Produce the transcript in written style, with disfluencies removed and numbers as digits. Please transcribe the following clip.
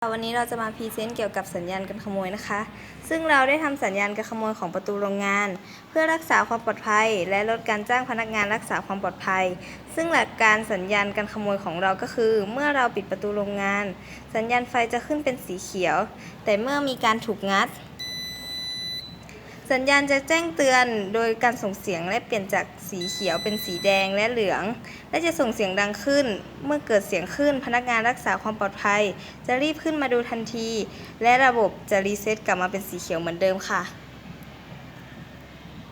วันนี้เราจะมาพรีเซนต์เกี่ยวกับสัญญาณการขโมยนะคะ ซึ่งเราได้ทำสัญญาณการขโมยของประตูโรงงาน เพื่อรักษาความปลอดภัยและลดการจ้างพนักงานรักษาความปลอดภัย ซึ่งหลักการสัญญาณการขโมยของเราก็คือ เมื่อเราปิดประตูโรงงาน สัญญาณไฟจะขึ้นเป็นสีเขียว แต่เมื่อมีการถูกงัดสัญญาณจะแจ้งเตือนโดยการส่งเสียงและเปลี่ยนจากสีเขียวเป็นสีแดงและเหลืองและจะส่งเสียงดังขึ้นเมื่อเกิดเสียงขึ้นพนักงานรักษาความปลอดภัยจะรีบขึ้นมาดูทันทีและระบบจะรีเซ็ตกลับมาเป็นสีเขียวเหมือนเดิมค่ะ